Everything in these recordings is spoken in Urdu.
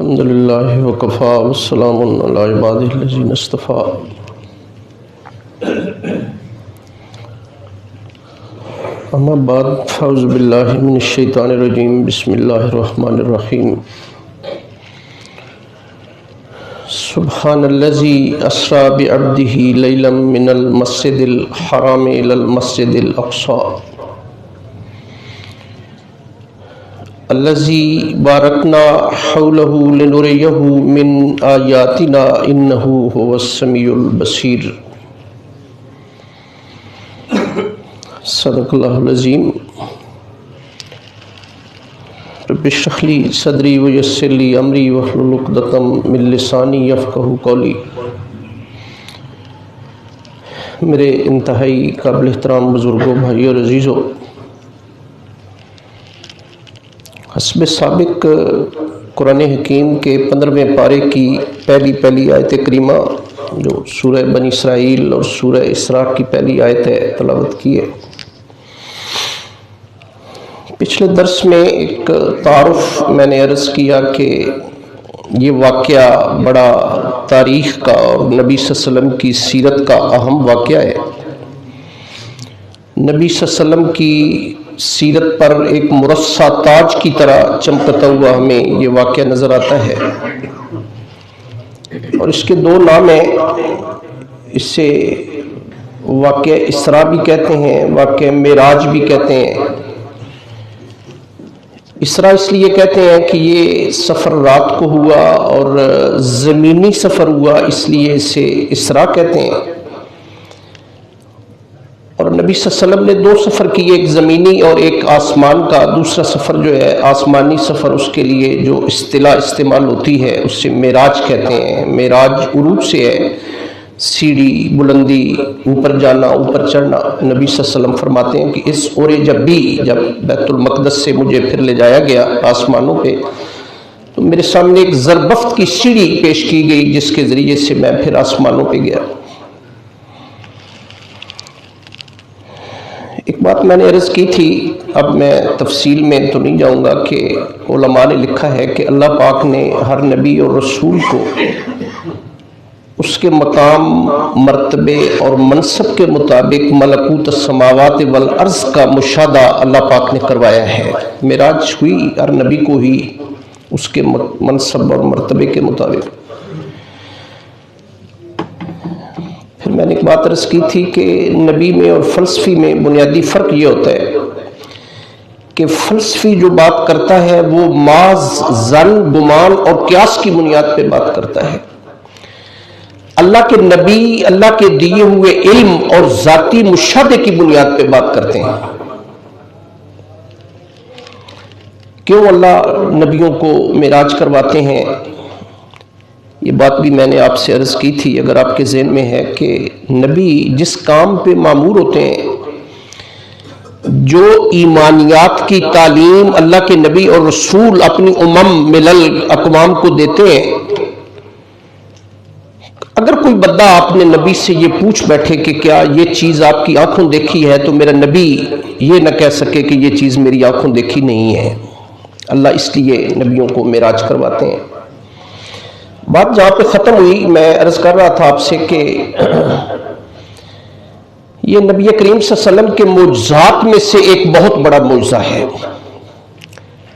الحمدللہ وکفا والسلام علی عبادہ الذین اصطفیٰ. اما بعد فاعوذ باللہ من الشیطان الرجیم. بسم اللہ الرحمن الرحیم. سبحان الذی اسریٰ بعبدہ لیلا من المسجد الحرام الی المسجد الاقصی الذی بارکنا حولہ لنریہ من آیاتنا انہ هو السمیع البصیر. صدق اللہ العظیم. رب اشرح لی صدری ویسر لی امری واحلل عقدۃ من لسانی یفقہوا قولی. میرے انتہائی قابل احترام بزرگوں، بھائیوں اور عزیزوں، حسب سابق قرآن حکیم کے 15ویں پارے کی پہلی آیت کریمہ جو سورہ بنی اسرائیل اور سورہ اسراء کی پہلی آیت ہے تلاوت کی ہے. پچھلے درس میں ایک تعارف میں نے عرض کیا کہ یہ واقعہ بڑا تاریخ کا اور نبی صلی اللہ علیہ وسلم کی سیرت کا اہم واقعہ ہے. نبی صلی اللہ علیہ وسلم کی سیرت پر ایک مرصع تاج کی طرح چمکتا ہوا ہمیں یہ واقعہ نظر آتا ہے، اور اس کے دو نام ہیں. اسے واقعہ اسراء بھی کہتے ہیں، واقعہ معراج بھی کہتے ہیں. اسراء اس لیے کہتے ہیں کہ یہ سفر رات کو ہوا، اور زمینی سفر ہوا اس لیے اسے اسراء کہتے ہیں. اور نبی صلی اللہ علیہ وسلم نے دو سفر کیے، ایک زمینی اور ایک آسمان کا. دوسرا سفر جو ہے آسمانی سفر، اس کے لیے جو اصطلاح استعمال ہوتی ہے اس سے معراج کہتے ہیں. معراج عروج سے ہے، سیڑھی، بلندی، اوپر جانا، اوپر چڑھنا. نبی صلی اللہ علیہ وسلم فرماتے ہیں کہ اس اور جب بیت المقدس سے مجھے پھر لے جایا گیا آسمانوں پہ، تو میرے سامنے ایک زربفت کی سیڑھی پیش کی گئی جس کے ذریعے سے میں پھر آسمانوں پہ گیا. ایک بات میں نے عرض کی تھی، اب میں تفصیل میں تو نہیں جاؤں گا، کہ علماء نے لکھا ہے کہ اللہ پاک نے ہر نبی اور رسول کو اس کے مقام، مرتبے اور منصب کے مطابق ملکوت السماوات والارض کا مشاہدہ اللہ پاک نے کروایا ہے. معراج ہوئی ہر نبی کو ہی اس کے منصب اور مرتبے کے مطابق. پھر میں نے ایک بات عرض کی تھی کہ نبی میں اور فلسفی میں بنیادی فرق یہ ہوتا ہے کہ فلسفی جو بات کرتا ہے وہ محض ظن، گمان اور قیاس کی بنیاد پہ بات کرتا ہے. اللہ کے نبی اللہ کے دیے ہوئے علم اور ذاتی مشاہدے کی بنیاد پہ بات کرتے ہیں. کیوں اللہ نبیوں کو معراج کرواتے ہیں؟ یہ بات بھی میں نے آپ سے عرض کی تھی، اگر آپ کے ذہن میں ہے کہ نبی جس کام پہ مامور ہوتے ہیں، جو ایمانیات کی تعلیم اللہ کے نبی اور رسول اپنی ملل اقوام کو دیتے ہیں، اگر کوئی بندہ آپ نے نبی سے یہ پوچھ بیٹھے کہ کیا یہ چیز آپ کی آنکھوں دیکھی ہے، تو میرا نبی یہ نہ کہہ سکے کہ یہ چیز میری آنکھوں دیکھی نہیں ہے. اللہ اس لیے نبیوں کو معراج کرواتے ہیں. بات جہاں پہ ختم ہوئی، میں عرض کر رہا تھا آپ سے کہ یہ نبی کریم صلی اللہ علیہ وسلم کے معجزات میں سے ایک بہت بڑا معجزہ ہے.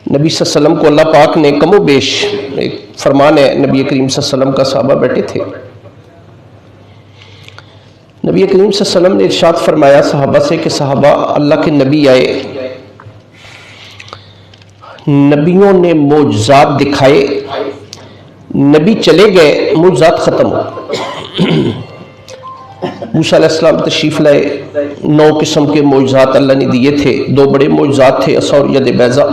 نبی صلی اللہ علیہ وسلم کو اللہ پاک نے کم و بیش، ایک فرمان ہے نبی کریم صلی اللہ علیہ وسلم کا، صحابہ بیٹھے تھے. نبی کریم صلی اللہ علیہ وسلم نے ارشاد فرمایا صحابہ سے کہ صحابہ، اللہ کے نبی آئے، نبیوں نے معجزات دکھائے، نبی چلے گئے، معجزات ختم ہو. موسیٰ علیہ السلام تشریف لائے، 9 قسم کے معجزات اللہ نے دیے تھے. 2 بڑے معجزات تھے، عصا اور ید بیضا.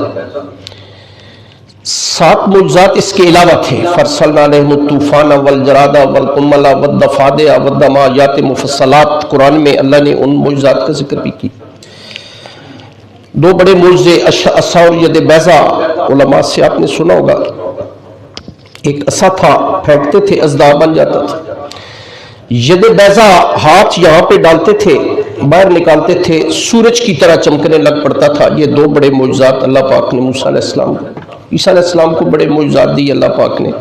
7 معجزات اس کے علاوہ تھے. فرسلنا علیہم الطوفان والجراد والقمل والضفادع والدم آیات مفصلات. قرآن میں اللہ نے ان معجزات کا ذکر بھی کی. 2 بڑے معجزے عصا اور ید بیضا، علماء سے آپ نے سنا ہوگا، ایک عصا تھا، پھینکتے تھے اژدہا بن جاتا تھا. ید بیضا، ہاتھ یہاں پہ ڈالتے تھے، باہر نکالتے تھے، سورج کی طرح چمکنے لگ پڑتا تھا. یہ 2 بڑے معجزات اللہ پاک نے موسیٰ علیہ السلام کو عیسیٰ علیہ السلام کو بڑے معجزات دی اللہ پاک نے.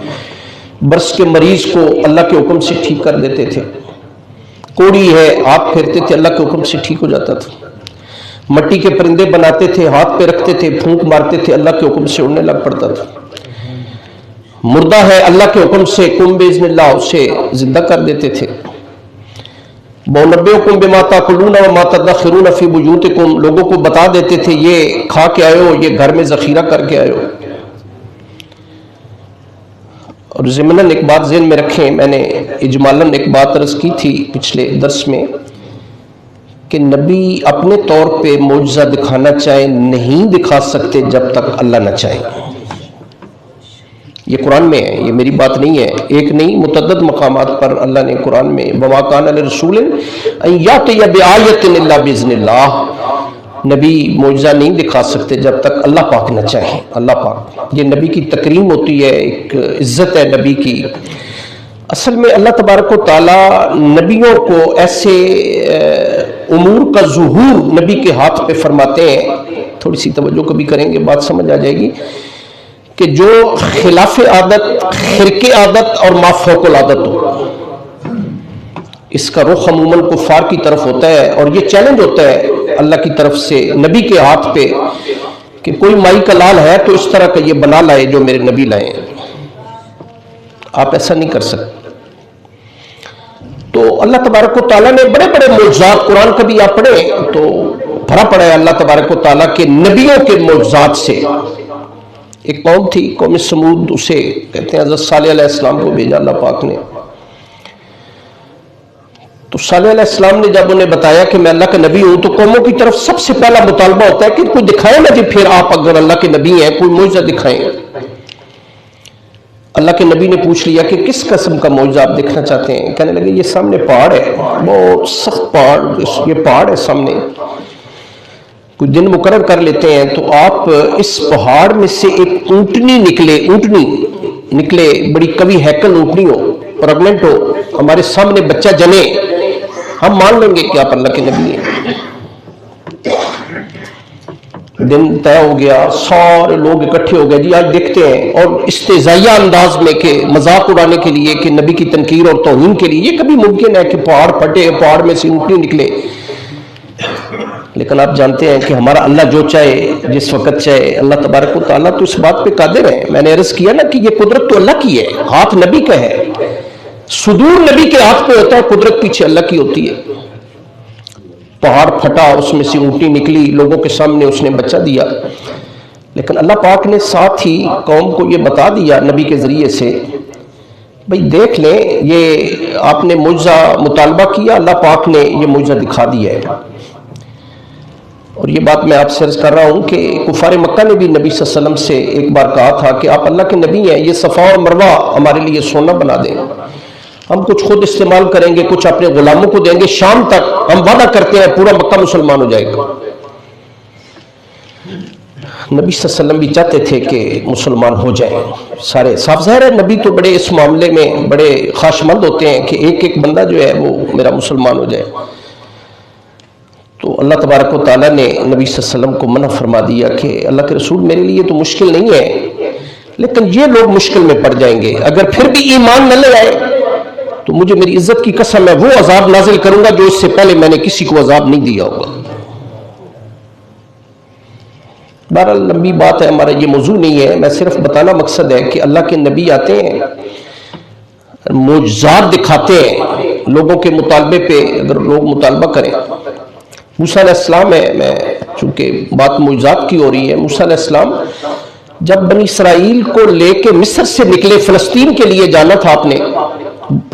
برس کے مریض کو اللہ کے حکم سے ٹھیک کر دیتے تھے. کوڑی ہے ہاتھ پھیرتے تھے اللہ کے حکم سے ٹھیک ہو جاتا تھا. مٹی کے پرندے بناتے تھے ہاتھ پہ رکھتے تھے پھونک مارتے تھے اللہ کے حکم سے اڑنے لگ پڑتا تھا. مردہ ہے اللہ کے حکم سے کن باذن اللہ اسے زندہ کر دیتے تھے. وَأُنَبِّئُكُم بِمَا تَأْكُلُونَ وَمَا تَدَّخِرُونَ فِي بُيُوتِكُم، لوگوں کو بتا دیتے تھے یہ کھا کے آئے ہو، یہ گھر میں ذخیرہ کر کے آئے ہو. اور ضمناً ایک بات ذہن میں رکھیں، میں نے اجمالاً ایک بات عرض کی تھی پچھلے درس میں کہ نبی اپنے طور پہ معجزہ دکھانا چاہے نہیں دکھا سکتے جب تک اللہ نہ چاہے. یہ قرآن میں ہے، یہ میری بات نہیں ہے، ایک نہیں متعدد مقامات پر اللہ نے قرآن میں وَمَا كَانَ لِرَسُولٍ أَن يَأْتِيَ بِآيَةٍ إِلَّا بِإِذْنِ اللَّهِ، نبی معجزہ نہیں دکھا سکتے جب تک اللہ پاک نہ چاہیں. اللہ پاک، یہ نبی کی تکریم ہوتی ہے، ایک عزت ہے نبی کی. اصل میں اللہ تبارک و تعالیٰ نبیوں کو ایسے امور کا ظہور نبی کے ہاتھ پہ فرماتے ہیں. تھوڑی سی توجہ کبھی کریں گے بات سمجھ آ جائے گی کہ جو خلاف عادت، خرق عادت اور ما فوق العادت ہو، اس کا رخ عموماً کفار کی طرف ہوتا ہے. اور یہ چیلنج ہوتا ہے اللہ کی طرف سے نبی کے ہاتھ پہ کہ کوئی مائی کا لال ہے تو اس طرح کا یہ بنا لائے جو میرے نبی لائے ہیں. آپ ایسا نہیں کر سکتے. تو اللہ تبارک و تعالیٰ نے بڑے بڑے معجزات، قرآن کبھی آپ پڑھیں تو بھرا پڑا ہے اللہ تبارک و تعالیٰ کے نبیوں کے معجزات سے. ایک قوم تھی قوم سمود، اسے کہتے ہیں حضرت صالح علیہ السلام کو بھیجا اللہ پاک نے. تو صالح علیہ السلام نے جب انہیں بتایا کہ میں اللہ کا نبی ہوں تو قوموں کی طرف سب سے پہلا مطالبہ ہوتا ہے کہ کوئی دکھائے نا جی، پھر آپ اگر اللہ کے نبی ہیں کوئی معجزہ دکھائیں. اللہ کے نبی نے پوچھ لیا کہ کس قسم کا معجزہ آپ دیکھنا چاہتے ہیں. کہنے لگے یہ سامنے پہاڑ ہے، بہت سخت پہاڑ، یہ پہاڑ ہے سامنے، کوئی دن مقرر کر لیتے ہیں تو آپ اس پہاڑ میں سے ایک اونٹنی نکلے، بڑی کبھی ہیکل اونٹنی ہو، پریگننٹ ہو، ہمارے سامنے بچہ جنے، ہم مان لیں گے کہ آپ اللہ کے نبی ہیں. دن طے ہو گیا، سارے لوگ اکٹھے ہو گئے، جی آج دیکھتے ہیں. اور استہزائیہ انداز میں کہ مذاق اڑانے کے لیے کہ نبی کی تنقیر اور توہین کے لیے، یہ کبھی ممکن ہے کہ پہاڑ پھٹے، پہاڑ میں سے اونٹنی نکلے. لیکن آپ جانتے ہیں کہ ہمارا اللہ جو چاہے جس وقت چاہے، اللہ تبارک و تعالیٰ تو اس بات پہ قادر ہے. میں نے عرض کیا نا کہ یہ قدرت تو اللہ کی ہے، ہاتھ نبی کا ہے، صدور نبی کے ہاتھ پہ ہوتا ہے، قدرت پیچھے اللہ کی ہوتی ہے. پہاڑ پھٹا، اس میں سے اونٹنی نکلی، لوگوں کے سامنے اس نے بچہ دیا. لیکن اللہ پاک نے ساتھ ہی قوم کو یہ بتا دیا نبی کے ذریعے سے، بھئی دیکھ لیں، یہ آپ نے معجزہ مطالبہ کیا، اللہ پاک نے یہ معجزہ دکھا دیا ہے. اور یہ بات میں آپ سے عرض کر رہا ہوں کہ کفار مکہ نے بھی نبی صلی اللہ علیہ وسلم سے ایک بار کہا تھا کہ آپ اللہ کے نبی ہیں، یہ صفا اور مروہ ہمارے لیے سونا بنا دیں، ہم کچھ خود استعمال کریں گے، کچھ اپنے غلاموں کو دیں گے، شام تک ہم وعدہ کرتے ہیں پورا مکہ مسلمان ہو جائے گا. نبی صلی اللہ علیہ وسلم بھی چاہتے تھے کہ مسلمان ہو جائیں سارے. صاف ظاہر ہے نبی تو بڑے اس معاملے میں بڑے خواہشمند ہوتے ہیں کہ ایک ایک بندہ جو ہے وہ میرا مسلمان ہو جائے. تو اللہ تبارک و تعالیٰ نے نبی صلی اللہ علیہ وسلم کو منع فرما دیا کہ اللہ کے رسول میرے لیے تو مشکل نہیں ہے، لیکن یہ لوگ مشکل میں پڑ جائیں گے، اگر پھر بھی ایمان نہ لے آئے تو مجھے میری عزت کی قسم ہے وہ عذاب نازل کروں گا جو اس سے پہلے میں نے کسی کو عذاب نہیں دیا ہوگا. بہرحال لمبی بات ہے، ہمارا یہ موضوع نہیں ہے، میں صرف بتانا مقصد ہے کہ اللہ کے نبی آتے ہیں، معجزات دکھاتے ہیں لوگوں کے مطالبے پہ. اگر لوگ مطالبہ کریں، موسیٰ علیہ السلام ہے، میں چونکہ بات معجزات کی ہو رہی ہے، موسیٰ علیہ السلام جب بنی اسرائیل کو لے کے مصر سے نکلے، فلسطین کے لیے جانا تھا آپ نے،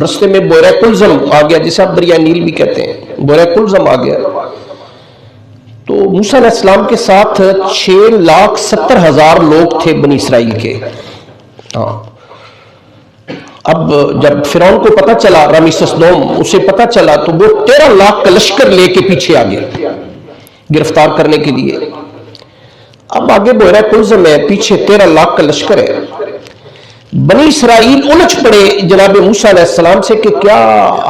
رستے میں بحیرہ کلزم آ گیا، جسے آپ دریائے نیل بھی کہتے ہیں، بحیرہ کلزم آ گیا. تو موسیٰ علیہ السلام کے ساتھ 6,70,000 لوگ تھے بنی اسرائیل کے. اب جب فرعون کو پتہ چلا، رمیسس دوم اسے پتہ چلا، تو وہ 13 لاکھ کا لشکر لے کے پیچھے آ گیا گرفتار کرنے کے لیے. اب آگے بحیرہ کلزم ہے، پیچھے 13 لاکھ کا لشکر ہے. بنی اسرائیل الجھ پڑے جناب موسیٰ علیہ السلام سے کہ کیا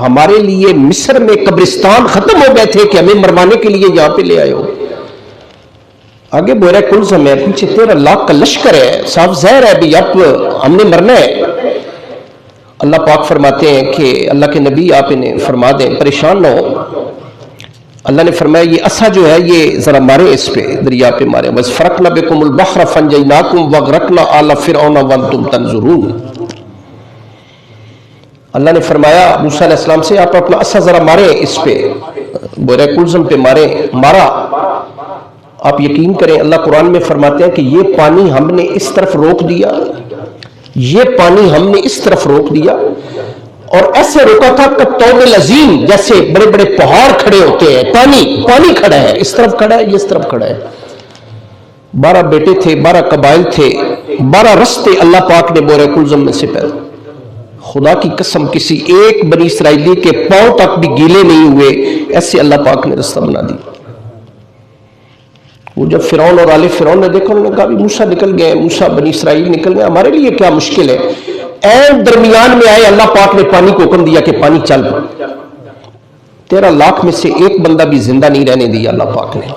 ہمارے لیے مصر میں قبرستان ختم ہو گئے تھے کہ ہمیں مروانے کے لیے یہاں پہ لے آئے ہو؟ آگے بورہ کلزم ہے، پیچھے 13 لاکھ کا لشکر ہے، صاف ظاہر ہے بھی اب ہم نے مرنا ہے۔ اللہ پاک فرماتے ہیں کہ اللہ کے نبی آپ انہیں فرما دیں پریشان نہ ہو۔ اللہ نے فرمایا یہ عصا جو ہے یہ ذرا مارے اس پہ، دریا پہ مارے، بس فرقنا بکم البحر فانجیناکم وغرقنا آل فرعون وانتم تنظرون۔ اللہ نے فرمایا موسیٰ علیہ السلام سے آپ اپنا عصا ذرا مارے اس پہ، بورہ کلزم پہ مارے، مارا۔ آپ یقین کریں اللہ قرآن میں فرماتے ہیں کہ یہ پانی ہم نے اس طرف روک دیا، یہ پانی ہم نے اس طرف روک دیا، اور ایسے روکا تھا کہ طور العظیم، جیسے بڑے بڑے پہاڑ کھڑے ہوتے ہیں، پانی کھڑا ہے، اس طرف کھڑا ہے، یہ اس طرف کھڑا ہے۔ 12 بیٹے تھے، 12 قبائل تھے، 12 رستے اللہ پاک نے بورہ کلزم میں سے پیدا۔ خدا کی قسم کسی ایک بنی اسرائیلی کے پاؤں تک بھی گیلے نہیں ہوئے، ایسے اللہ پاک نے رستہ بنا دی۔ وہ جب فرعون اور آل فرعون نے دیکھا، انہوں نے کہا بھی موسیٰ نکل گئے، موسیٰ بنی اسرائیل نکل گئے، ہمارے لیے کیا مشکل ہے۔ این درمیان میں آئے، اللہ پاک نے پانی کو حکم دیا کہ پانی چل۔ 13 لاکھ میں سے ایک بندہ بھی زندہ نہیں رہنے دیا اللہ پاک نے۔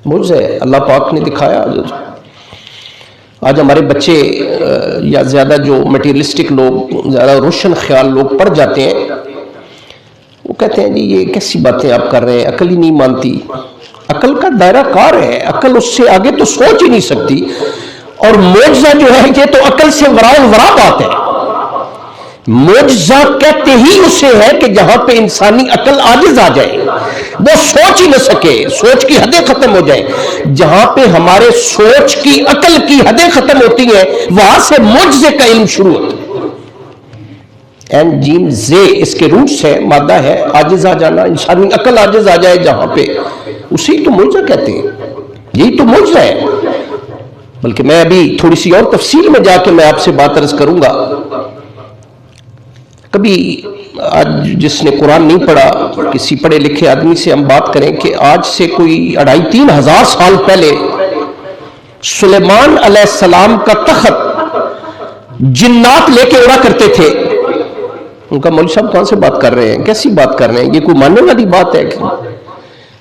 معجزہ ہے اللہ پاک نے دکھایا۔ آج ہمارے بچے یا زیادہ جو مٹیریلسٹک لوگ، زیادہ روشن خیال لوگ پڑھ جاتے ہیں، وہ کہتے ہیں جی یہ کیسی باتیں آپ کر رہے ہیں، عقل ہی نہیں مانتی۔ عقل کا دائرہ کار ہے، عقل اس سے آگے تو سوچ ہی نہیں سکتی، اور معجزہ جو ہے یہ تو عقل سے ورا بات ہے۔ معجزہ کہتے ہی اسے ہے کہ جہاں پہ انسانی عقل عاجز آ جائے، وہ سوچ ہی نہ سکے، سوچ کی حدیں ختم ہو جائیں۔ جہاں پہ ہمارے سوچ کی، عقل کی حدیں ختم ہوتی ہیں، وہاں سے معجزے کا علم شروع ہوتا ہے۔ این جیم زے اس کے روٹس ہے، مادہ ہے، عاجز آ جانا، انسانی عقل عاجز آ جائے جہاں پہ، اسی تو معجزہ کہتے ہیں، یہی تو معجزہ ہے۔ بلکہ میں ابھی تھوڑی سی اور تفصیل میں جا کے میں آپ سے بات عرض کروں گا۔ کبھی آج جس نے قرآن نہیں پڑھا، کسی پڑھے لکھے آدمی سے ہم بات کریں کہ آج سے کوئی 2500-3 ہزار سال پہلے سلیمان علیہ السلام کا تخت جنات لے کے اڑا کرتے تھے۔ ان کا مولوی صاحب کہاں سے بات کر رہے ہیں، کیسی بات کر رہے ہیں، یہ کوئی ماننے والی بات ہے؟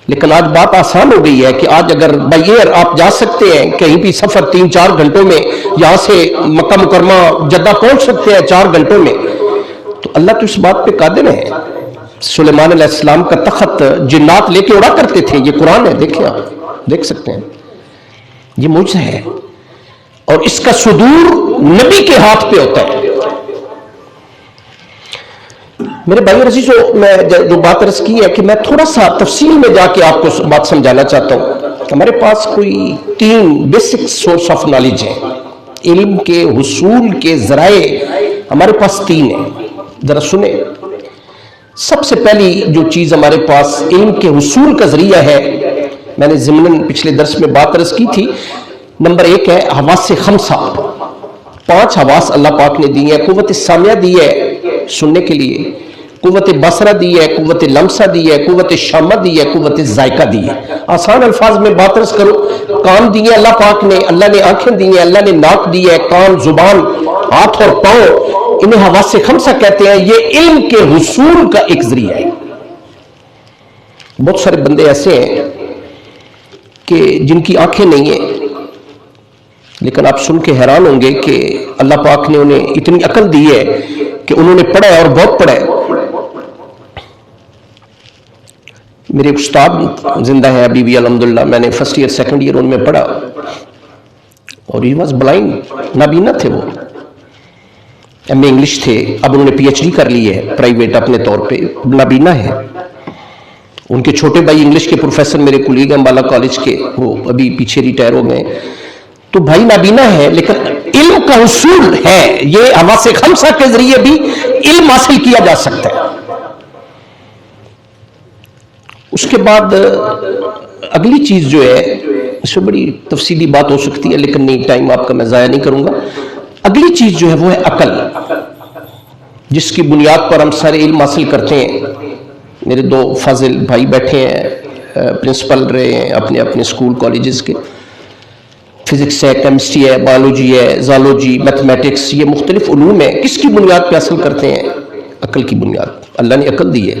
لیکن آج بات آسان ہو گئی ہے کہ آج اگر بائی ایئر آپ جا سکتے ہیں کہیں بھی، سفر 3-4 گھنٹوں میں، یہاں سے مکہ مکرمہ جدہ پہنچ سکتے ہیں 4 گھنٹوں میں، تو اللہ تو اس بات پہ قادر ہے۔ سلیمان علیہ السلام کا تخت جنات لے کے اڑا کرتے تھے، یہ قرآن ہے، دیکھیں آپ دیکھ سکتے ہیں، یہ معجزہ ہے، اور اس کا صدور نبی کے ہاتھ پہ ہوتا ہے۔ میرے بھائی عزیزو، میں جو بات عرض کی ہے کہ میں تھوڑا سا تفصیل میں جا کے آپ کو بات سمجھانا چاہتا ہوں۔ ہمارے پاس کوئی 3 بیسک سورس آف نالج ہیں، علم کے حصول کے ذرائع ہمارے پاس 3 ہیں، ذرا سنیں۔ سب سے پہلی جو چیز ہمارے پاس علم کے حصول کا ذریعہ ہے، میں نے ضمناً پچھلے درس میں بات عرض کی تھی، نمبر 1 ہے حواس 5۔ 5 حواس اللہ پاک نے دی ہے۔ قوت سامعہ دی ہے سننے کے لیے، قوت بصرہ دی ہے، قوت لمسہ دی ہے، قوت شامہ دی ہے، قوت ذائقہ دی ہے۔ آسان الفاظ میں بات عرض کرو، کان دیے اللہ پاک نے، اللہ نے آنکھیں دی ہیں، اللہ نے ناک دی ہے، کان، زبان، ہاتھ اور پاؤں، انہیں حواس 5 کہتے ہیں۔ یہ علم کے حصول کا ایک ذریعہ ہے۔ بہت سارے بندے ایسے ہیں کہ جن کی آنکھیں نہیں ہیں، لیکن آپ سن کے حیران ہوں گے کہ اللہ پاک نے انہیں اتنی عقل دی ہے کہ انہوں نے پڑھا ہے اور بہت پڑھا ہے۔ میرے استاد زندہ ہیں ابھی بھی الحمدللہ، میں نے فرسٹ ایئر سیکنڈ ایئر ان میں پڑھا، اور ہی واز بلائنڈ، نابینا تھے وہ، ایم اے انگلش تھے، اب انہوں نے پی ایچ ڈی کر لی ہے پرائیویٹ اپنے طور پہ، نابینا ہے۔ ان کے چھوٹے بھائی انگلش کے پروفیسر میرے کولیگ ہیں امبالہ کالج کے، وہ ابھی پیچھے ریٹائر ہو گئے، تو بھائی نابینا ہے لیکن علم کا حصول ہے۔ یہ حواس 5 کے ذریعے بھی علم حاصل کیا جا سکتا ہے۔ اس کے بعد اگلی چیز جو ہے، اس میں بڑی تفصیلی بات ہو سکتی ہے لیکن نہیں، ٹائم آپ کا میں ضائع نہیں کروں گا۔ اگلی چیز جو ہے وہ ہے عقل، جس کی بنیاد پر ہم سارے علم حاصل کرتے ہیں۔ میرے 2 فاضل بھائی بیٹھے ہیں، پرنسپل رہے ہیں اپنے اپنے اسکول کالجز کے، فزکس ہے، کیمسٹری ہے، بایولوجی ہے، زالوجی، میتھمیٹکس، یہ مختلف علوم ہیں۔ کس کی بنیاد پہ حاصل کرتے ہیں؟ عقل کی بنیاد، اللہ نے عقل دی ہے۔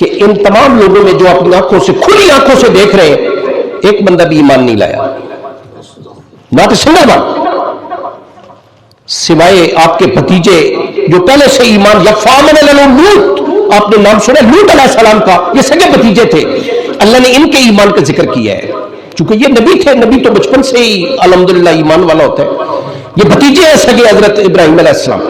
کہ ان تمام لوگوں میں جو اپنی آنکھوں سے کھلی آنکھوں سے دیکھ رہے ہیں ایک بندہ بھی ایمان نہیں لایا، ناٹ اے سنگل ون، سوائے آپ کے بھتیجے جو پہلے سے ایمان لوط، آپ نے نام سنا لوط علیہ السلام کا، یہ سگے بھتیجے تھے، اللہ نے ان کے ایمان کا ذکر کیا ہے چونکہ یہ نبی تھے، نبی تو بچپن سے ہی الحمدللہ ایمان والا ہوتا ہے، یہ بھتیجے ہیں سگے حضرت ابراہیم علیہ السلام،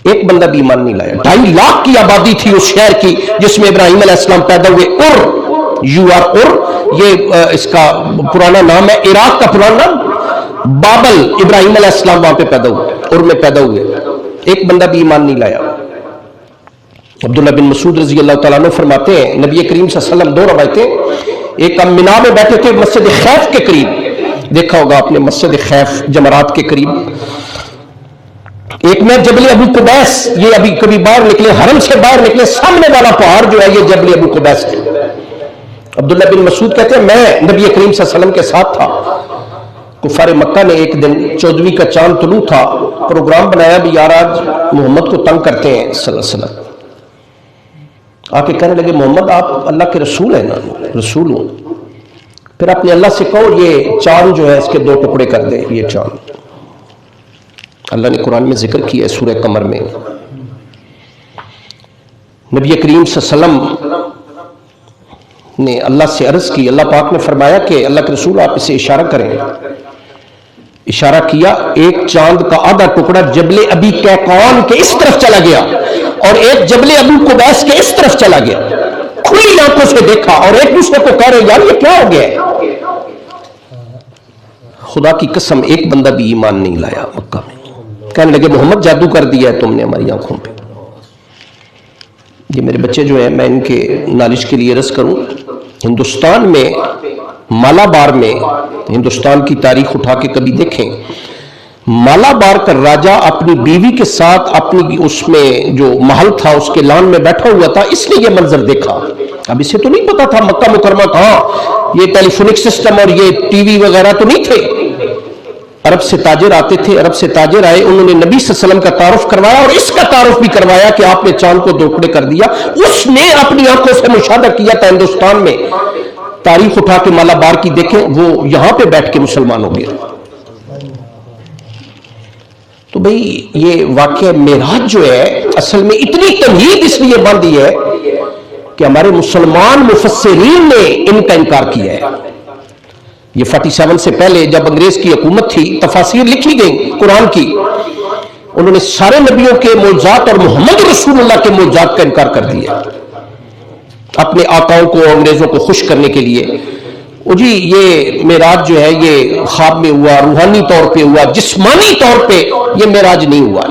ایک بندہ بھی ایمان نہیں لایا۔ 2.5 لاکھ کی آبادی تھی اس شہر کی جس میں ابراہیم علیہ السلام پیدا ہوئے، یہ اس کا پرانا نام ہے، عراق کا پرانا نام بابل، ابراہیم علیہ السلام وہاں پہ پیدا ہوئے، میں پیدا ہوئے، ایک بندہ بھی ایمان نہیں لایا۔ عبداللہ بن مسعود رضی اللہ تعالیٰ عنہ فرماتے ہیں نبی کریم صلی اللہ علیہ وسلم 2 روایتیں، ایک ہم مینا میں بیٹھے تھے مسجد خیف کے قریب، دیکھا ہوگا آپ نے مسجد خیف جمرات کے قریب، ایک میں جبل ابو قبیس، یہ ابھی کبھی باہر نکلے حرم سے باہر نکلے سامنے والا پہاڑ جو ہے یہ جبل ابو قبیس ہے۔ عبداللہ بن مسعود کہتے ہیں میں نبی کریم صلی اللہ علیہ وسلم کے ساتھ تھا، کفار مکہ نے ایک دن 14ویں کا چاند طلوع تھا، پروگرام بنایا بھی یار آج محمد کو تنگ کرتے ہیں صلی اللہ علیہ وسلم، آ کے کہنے لگے محمد آپ اللہ کے رسول ہیں نا، رسول ہوں، پھر اپنے اللہ سے کہو یہ چاند جو ہے اس کے 2 ٹکڑے کر دے، یہ چاند اللہ نے قرآن میں ذکر کیا ہے سورہ قمر میں، نبی کریم صلی اللہ علیہ وسلم نے اللہ سے عرض کی، اللہ پاک نے فرمایا کہ اللہ کے رسول آپ اسے اشارہ کریں، اشارہ کیا، ایک چاند کا آدھا ٹکڑا جبل ابی قیقان کے اس طرف چلا گیا اور ایک جبل ابو قبیس کے اس طرف چلا گیا، کھلی آنکھوں سے دیکھا، اور ایک دوسرے کو کہہ رہے یار یہ کیا ہو گیا ہے؟ خدا کی قسم ایک بندہ بھی ایمان نہیں لایا مکہ میں، کہنے لگے محمد جادو کر دیا ہے تم نے ہماری آنکھوں پہ۔ یہ میرے بچے جو ہیں میں ان کے نالج کے لیے عرض کروں، ہندوستان میں مالابار میں، ہندوستان کی تاریخ اٹھا کے کبھی دیکھیں، مالابار کا راجہ اپنی بیوی کے ساتھ اپنی اس میں جو محل تھا اس کے لان میں بیٹھا ہوا تھا، اس نے یہ منظر دیکھا، اب اسے تو نہیں پتا تھا مکہ مکرمہ کہاں، یہ ٹیلی فونک سسٹم اور یہ ٹی وی وغیرہ تو نہیں تھے، عرب سے تاجر آتے تھے، عرب سے تاجر آئے، انہوں نے نبی صلی اللہ علیہ وسلم کا تعارف کروایا اور اس کا تعارف بھی کروایا کہ آپ نے چاند کو 2 ٹکڑے کر دیا، اس نے اپنی آنکھوں سے مشاہدہ کیا تھا ہندوستان میں، تاریخ اٹھا کے مالابار کی دیکھیں، وہ یہاں پہ بیٹھ کے مسلمان ہو گئے۔ تو بھئی یہ واقعہ معراج جو ہے اصل میں اتنی تمہید اس لیے باندھی ہے کہ ہمارے مسلمان مفسرین نے ان کا انکار کیا ہے۔ یہ 47 سے پہلے جب انگریز کی حکومت تھی تفاسیر لکھی گئی قرآن کی، انہوں نے سارے نبیوں کے معجزات اور محمد رسول اللہ کے معجزات کا انکار کر دیا اپنے آقاؤں کو انگریزوں کو خوش کرنے کے لیے۔ جی یہ معراج جو ہے یہ خواب میں ہوا، روحانی طور پہ ہوا، جسمانی طور پہ یہ معراج نہیں ہوا۔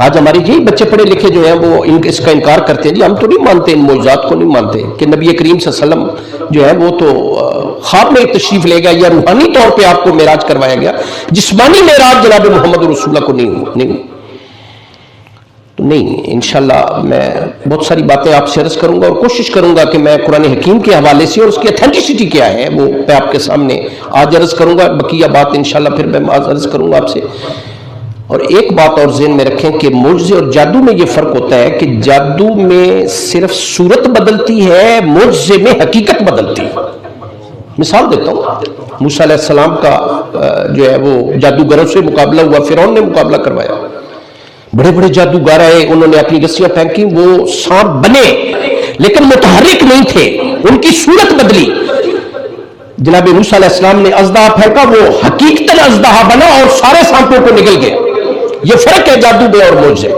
آج ہمارے جی بچے پڑھے لکھے جو ہیں وہ اس کا انکار کرتے ہیں، جی ہم تو نہیں مانتے، ان معجزات کو نہیں مانتے کہ نبی کریم صلی اللہ علیہ وسلم جو ہے وہ تو خواب میں تشریف لے گیا یا روحانی طور پہ آپ کو معراج کروایا گیا، جسمانی معراج جناب محمد رسول اللہ کو نہیں ہوا۔ تو نہیں، انشاءاللہ میں بہت ساری باتیں آپ سے عرض کروں گا اور کوشش کروں گا کہ میں قرآن حکیم کے حوالے سے اور اس کی اتھینٹسٹی کیا ہے وہ میں آپ کے سامنے آج عرض کروں گا، بقیہ بات انشاءاللہ پھر میں عرض کروں گا آپ سے۔ اور ایک بات اور ذہن میں رکھیں کہ معجزے اور جادو میں یہ فرق ہوتا ہے کہ جادو میں صرف صورت بدلتی ہے، معجزے میں حقیقت بدلتی ہے۔ مثال دیتا ہوں، موسیٰ علیہ السلام کا جو ہے وہ جادوگروں سے مقابلہ ہوا، فرعون نے مقابلہ کروایا، بڑے بڑے جادوگر آئے، انہوں نے اپنی رسیاں پھینکی، وہ سانپ بنے لیکن متحرک نہیں تھے، ان کی صورت بدلی۔ جناب موسیٰ علیہ السلام نے اژدہا پھینکا، وہ حقیقتاً اژدہا بنا اور سارے سانپوں کو نگل گئے۔ یہ فرق ہے جادو میں اور معجزے۔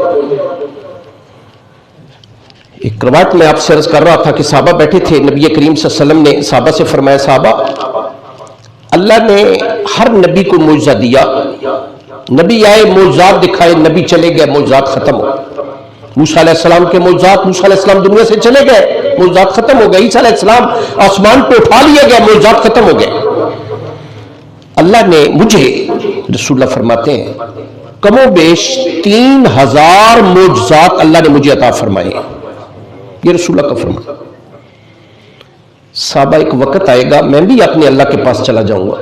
ایک روایت میں آپ سے عرض کر رہا تھا کہ صحابہ بیٹھے تھے، نبی کریم صلی اللہ علیہ وسلم نے صحابہ سے فرمایا صحابہ اللہ نے ہر نبی کو معجزہ دیا، نبی آئے معجزات دکھائے، نبی چلے گئے معجزات ختم ہو گئے۔ موسیٰ علیہ السلام کے معجزات، موسیٰ علیہ السلام دنیا سے چلے گئے معجزات ختم ہو گئے، عیسیٰ علیہ السلام آسمان پہ اٹھا لیے گئے معجزات ختم ہو گئے۔ اللہ نے مجھے، رسول اللہ فرماتے ہیں، کم و بیش 3000 معجزات اللہ نے مجھے عطا فرمائے، یہ رسول اللہ کا فرمان۔ صحابہ ایک وقت آئے گا میں بھی اپنے اللہ کے پاس چلا جاؤں گا،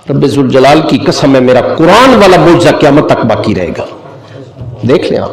رب ذوالجلال کی قسم ہے میرا قرآن والا معجزہ قیامت تک باقی رہے گا۔ دیکھ لیں آپ،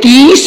30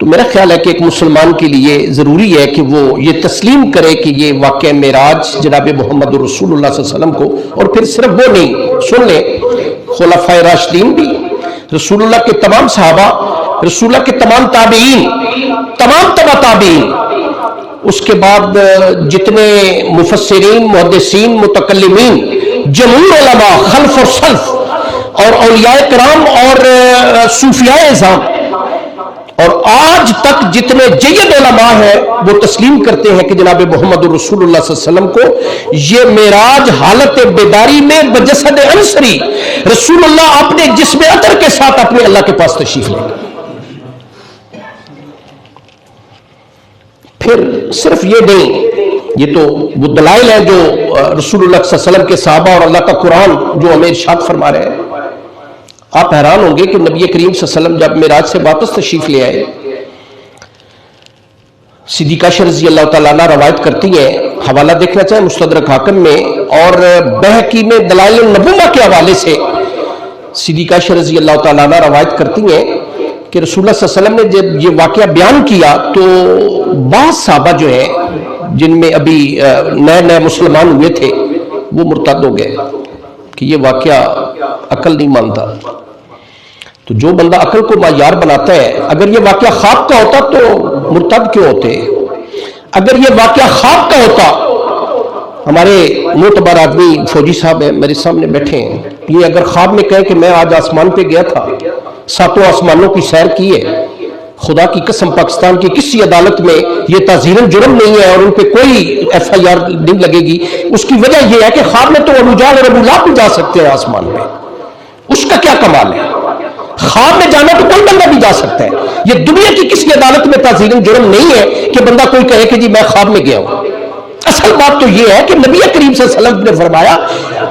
تو میرا خیال ہے کہ ایک مسلمان کے لیے ضروری ہے کہ وہ یہ تسلیم کرے کہ یہ واقعہ معراج جناب محمد رسول اللہ صلی اللہ علیہ وسلم کو، اور پھر صرف وہ نہیں، سن لیں خلفائے راشدین بھی، رسول اللہ کے تمام صحابہ، رسول اللہ کے تمام تابعین، تمام تبع تابعین، اس کے بعد جتنے مفسرین، محدثین، متکلمین، جمہور علماء، خلف اور سلف، اور اولیاء کرام اور صوفیاء اعظام، اور آج تک جتنے جید علماء ہیں وہ تسلیم کرتے ہیں کہ جناب محمد رسول اللہ صلی اللہ علیہ وسلم کو یہ معراج حالت بیداری میں بجسد انصری رسول اللہ اپنے جسم عطر کے ساتھ اپنے اللہ کے پاس تشریف لے گئے۔ پھر صرف یہ نہیں، یہ تو وہ دلائل ہیں جو رسول اللہ صلی اللہ علیہ وسلم کے صحابہ اور اللہ کا قرآن جو ہمیں ارشاد فرما رہے ہیں۔ آپ حیران ہوں گے کہ نبی کریم صلی اللہ علیہ وسلم جب معراج سے واپس تشریف لے آئے، صدیقہ عائشہ رضی اللہ تعالیٰ عنہ روایت کرتی ہیں، حوالہ دیکھنا چاہیں مستدرک حاکم میں اور بہقی میں دلائل النبوہ کے حوالے سے صدیقہ عائشہ رضی اللہ تعالیٰ عنہ روایت کرتی ہیں کہ رسول اللہ صلی اللہ علیہ وسلم نے جب یہ واقعہ بیان کیا تو بعض صحابہ جو ہیں جن میں ابھی نئے نئے مسلمان ہوئے تھے وہ مرتد ہو گئے کہ یہ واقعہ عقل نہیں مانتا۔ تو جو بندہ عقل کو معیار بناتا ہے، اگر یہ واقعہ خواب کا ہوتا تو مرتد کیوں ہوتے؟ اگر یہ واقعہ خواب کا ہوتا، ہمارے معتبر آدمی فوجی صاحب ہیں میرے سامنے بیٹھے ہیں، یہ اگر خواب میں کہے کہ میں آج آسمان پہ گیا تھا، ساتوں آسمانوں کی سیر کی ہے، خدا کی قسم پاکستان کی کسی عدالت میں یہ تعزیراً جرم نہیں ہے اور ان پہ کوئی ایف آئی آر نہیں لگے گی، اس کی وجہ یہ ہے کہ خواب میں تو ابو جہل اور ابو لہب بھی جا سکتے ہیں آسمان پہ، اس کا کیا کمال ہے؟ خواب میں جانا تو کوئی بندہ بھی جا سکتا ہے، یہ دنیا کی کسی عدالت میں تعزیراً جرم نہیں ہے کہ بندہ کوئی کہے کہ جی میں خواب میں گیا ہوں۔ اصل بات تو یہ ہے کہ نبی کریم صلی اللہ علیہ وسلم نے فرمایا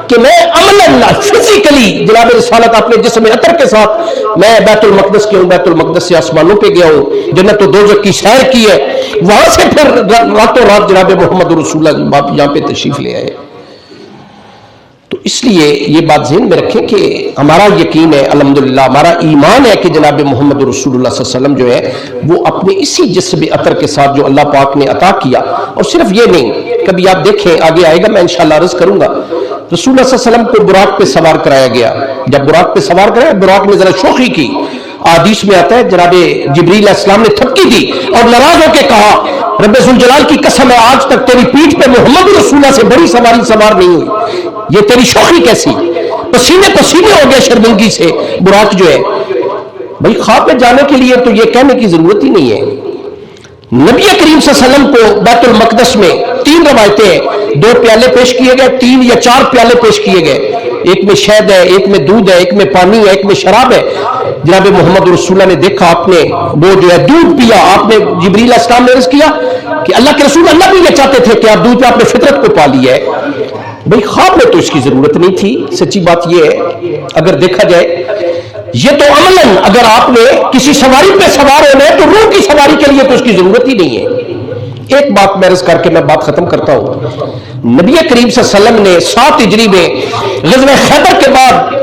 کہ میں عملاً فزیکلی جناب رسالت اپنے جسم عطر کے ساتھ میں بیت المقدس کے ہوں، بیت المقدس سے آسمانوں پہ گیا ہوں، جنت و دوزخ کی سیر کی ہے، وہاں سے پھر راتوں رات جناب محمد رسول اللہ یہاں پہ تشریف لے آئے۔ تو اس لیے یہ بات ذہن میں رکھیں کہ ہمارا یقین ہے، الحمدللہ ہمارا ایمان ہے کہ جناب محمد رسول اللہ صلی اللہ علیہ وسلم جو ہے وہ اپنے اسی جسم عطر کے ساتھ جو اللہ پاک نے عطا کیا، اور صرف یہ نہیں، کبھی آپ دیکھیں آگے آئے گا میں انشاءاللہ عرض کروں گا، رسول اللہ صلی اللہ علیہ وسلم کو براق پہ سوار کرایا گیا، جب براق پہ سوار کرایا براق نے ذرا شوخی کی، حدیث میں آتا ہے جناب جبریل علیہ السلام نے تھپکی دی اور ناراض ہو کے کہا رب ذوالجلال کی قسم ہے آج تک تیری پیٹھ پہ محمد رسول اللہ سے بڑی سواری سوار نہیں ہوئی، یہ تیری شوخی کیسی؟ پسینے پسینے ہو گئے شرمندگی سے براق جو ہے۔ بھائی خواب میں جانے کے لیے تو یہ کہنے کی ضرورت ہی نہیں ہے۔ نبی کریم صلی اللہ علیہ وسلم کو بیت المقدس میں 3 روایتیں ہیں، 2 پیالے پیش کیے گئے، 3 یا 4 پیالے پیش کیے گئے، ایک میں شہد ہے، ایک میں دودھ ہے، ایک میں پانی ہے، ایک میں شراب ہے۔ جناب محمد رسول اللہ نے دیکھا، آپ نے وہ جو ہے دودھ پیا، آپ نے جبریل علیہ السلام نے عرض کیا کہ اللہ کے رسول اللہ بھی یہ چاہتے تھے کہ آپ دودھ پہ آپ نے فطرت کو پا لیا ہے۔ بھئی خواب میں تو اس کی ضرورت نہیں تھی، سچی بات یہ ہے اگر دیکھا جائے، یہ تو عملاً اگر آپ نے کسی سواری پہ سوار ہونا ہے تو روح کی سواری کے لیے تو اس کی ضرورت ہی نہیں ہے۔ ایک بات میں عرض کر کے میں بات ختم کرتا ہوں، نبی کریم صلی اللہ علیہ وسلم نے 7 ہجری میں غزوہ خیبر کے بعد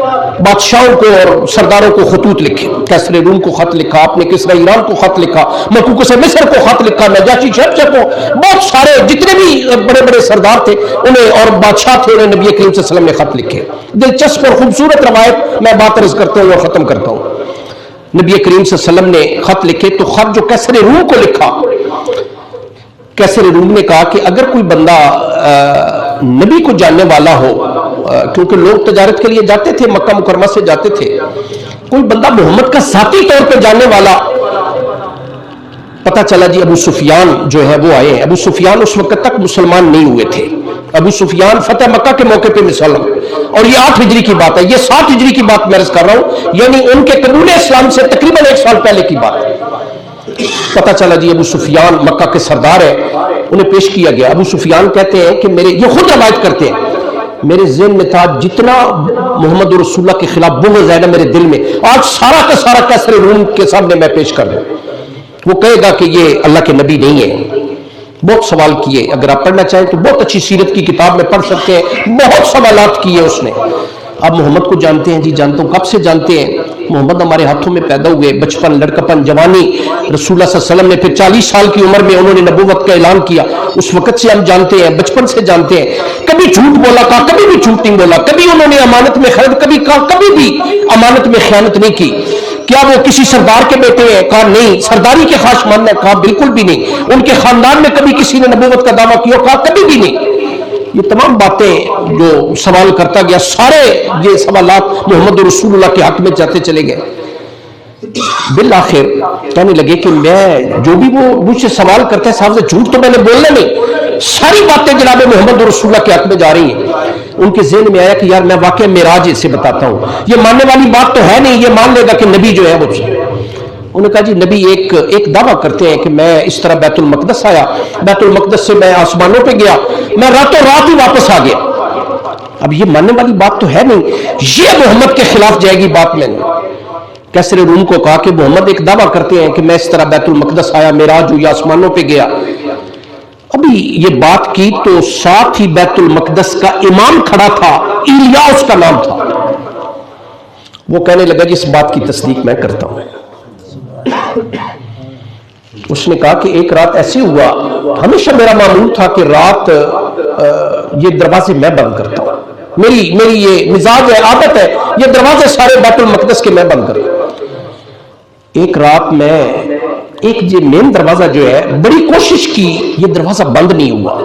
بادشاہوں کو اور سرداروں کو خطوط لکھے، کیسر روم کو خط لکھا، آپ نے کسرا ایران کو خط لکھا، مقوقس مصر کو خط لکھا، نجاشی شہنشاہ کو، بہت سارے جتنے بھی بڑے بڑے سردار تھے انہیں اور بادشاہ تھے انہیں نبی کریم صلی اللہ علیہ وسلم نے خط لکھے۔ دلچسپ اور خوبصورت روایت میں بات عرض کرتا ہوں اور ختم کرتا ہوں۔ نبی کریم صلی اللہ علیہ وسلم نے خط لکھے تو خط جو کیسر روم کو لکھا، کیسر روم نے کہا کہ اگر کوئی بندہ نبی کو جاننے والا ہو، کیونکہ لوگ تجارت کے لیے جاتے تھے، مکہ مکرمہ سے جاتے تھے، کوئی بندہ محمد کا ذاتی طور پہ جاننے والا، پتہ چلا جی ابو سفیان جو ہے وہ آئے ہیں۔ ابو سفیان اس وقت تک مسلمان نہیں ہوئے تھے، ابو سفیان فتح مکہ کے موقع پہ مسلم، اور یہ 8 ہجری کی بات ہے، یہ 7 ہجری کی بات میں عرض کر رہا ہوں، یعنی ان کے قبول اسلام سے تقریباً 1 سال پہلے کی بات ہے۔ پتہ چلا جی ابو سفیان مکہ کے سردار ہے، انہیں پیش کیا گیا۔ ابو سفیان کہتے ہیں کہ میرے، یہ خود روایت کرتے ہیں، میرے ذہن میں تھا جتنا محمد رسول اللہ کے خلاف بغض ہے نا میرے دل میں، آج سارا کا سارا کیسر روم کے سامنے میں پیش کر دوں، وہ کہے گا کہ یہ اللہ کے نبی نہیں ہے۔ بہت سوال کیے، اگر آپ پڑھنا چاہیں تو بہت اچھی سیرت کی کتاب میں پڑھ سکتے ہیں، بہت سوالات کیے اس نے۔ آپ محمد کو جانتے ہیں؟ جی جانتا ہوں۔ کب سے جانتے ہیں؟ محمد ہمارے ہاتھوں میں پیدا ہوئے، بچپن، لڑکپن، جوانی، رسول اللہ صلی اللہ علیہ وسلم نے پھر 40 سال کی عمر میں انہوں نے نبوت کا اعلان کیا، اس وقت سے ہم جانتے ہیں، بچپن سے جانتے ہیں۔ کبھی جھوٹ بولا کہا، کبھی بھی جھوٹ نہیں بولا، کبھی انہوں نے امانت میں خیانت کبھی کہا، کبھی بھی امانت میں خیانت نہیں کی۔ کیا وہ کسی سردار کے بیٹے ہیں؟ کہا نہیں۔ سرداری کے خواہش مند ہے؟ کہا بالکل بھی نہیں۔ ان کے خاندان میں کبھی کسی نے نبوت کا دعویٰ کیا؟ کہا کبھی بھی نہیں۔ یہ تمام باتیں جو سوال کرتا گیا، سارے یہ سوالات محمد رسول اللہ کے حق میں جاتے چلے گئے۔ بالآخر کہنے لگے کہ میں جو بھی وہ مجھ سے سوال کرتا ہے صاحب سے، جھوٹ تو میں نے بولنا نہیں، ساری باتیں جناب محمد رسول اللہ کے حق میں جا رہی ہیں۔ ان کے ذہن میں آیا کہ یار میں واقعہ معراج سے بتاتا ہوں، یہ ماننے والی بات تو ہے نہیں، یہ مان لے گا کہ نبی جو ہے وہ۔ انہوں نے کہا جی نبی ایک دعویٰ کرتے ہیں کہ میں اس طرح بیت المقدس آیا، بیت المقدس سے میں آسمانوں پہ گیا، میں راتوں رات ہی واپس آ گیا۔ اب یہ ماننے والی بات تو ہے نہیں، یہ محمد کے خلاف جائے گی بات۔ میں نے کیسر روم کو کہا کہ محمد ایک دعویٰ کرتے ہیں کہ میں اس طرح بیت المقدس آیا، معراج ہوئی، آسمانوں پہ گیا۔ ابھی یہ بات کی تو ساتھ ہی بیت المقدس کا امام کھڑا تھا، ایلیا اس کا نام تھا۔ وہ کہنے لگا جی اس بات کی تصدیق میں کرتا ہوں۔ اس نے کہا کہ ایک رات ایسے ہوا، ہمیشہ میرا معمول تھا کہ رات یہ دروازے میں بند کرتا ہوں، میری یہ مزاج ہے، عادت ہے، یہ دروازے سارے بیت المقدس کے میں بند کرتا ہوں۔ ایک رات میں ایک یہ مین دروازہ جو ہے بڑی کوشش کی، یہ دروازہ بند نہیں ہوا۔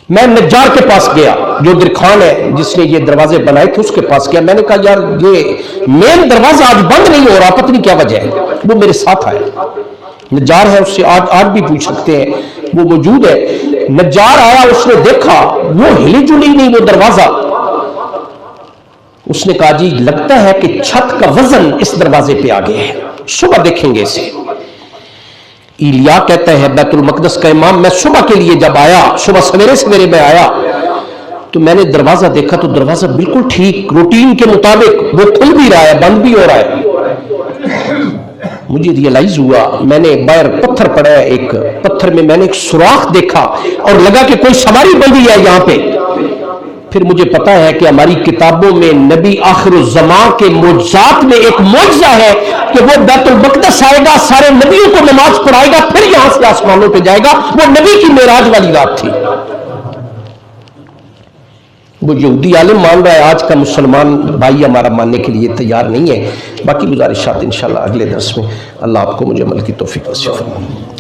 میں نجار کے پاس گیا، جو درخان ہے جس نے یہ دروازے بنائے تھے، اس کے پاس گیا۔ میں نے کہا یار یہ مین دروازہ آج بند نہیں ہو رہا، پتہ نہیں کیا وجہ ہے۔ وہ میرے ساتھ آیا، نجار ہے، اس سے آج بھی پوچھ سکتے ہیں، وہ موجود ہے۔ نجار آیا، اس نے دیکھا وہ ہلی جلی نہیں وہ دروازہ۔ اس نے کہا جی لگتا ہے کہ چھت کا وزن اس دروازے پہ آ گیا ہے، صبح دیکھیں گے اسے۔ ایلیا کہتا ہے بیت المقدس کا امام، میں صبح کے لیے جب آیا، صبح سویرے میں آیا تو میں نے دروازہ دیکھا تو دروازہ بالکل ٹھیک روٹین کے مطابق وہ کھل بھی رہا ہے، بند بھی ہو رہا ہے۔ مجھے ریئلائز ہوا، میں نے باہر پتھر پڑا ہے، ایک پتھر میں میں نے ایک سوراخ دیکھا اور لگا کہ کوئی سواری بندھی ہے یہاں پہ۔ پھر مجھے پتا ہے کہ ہماری کتابوں میں نبی آخر الزمان کے معجزات میں ایک معجزہ ہے کہ وہ بیت المقدس آئے گا، سارے نبیوں کو نماز پڑھائے گا، پھر یہاں سے آسمانوں پہ جائے گا۔ وہ نبی کی معراج والی رات تھی۔ وہ یہودی عالم مان رہا ہے، آج کا مسلمان بھائی ہمارا ماننے کے لیے تیار نہیں ہے۔ باقی گزارشات انشاءاللہ اگلے درس میں۔ اللہ آپ کو مجھے عمل کی توفیق نصیب فرمائے۔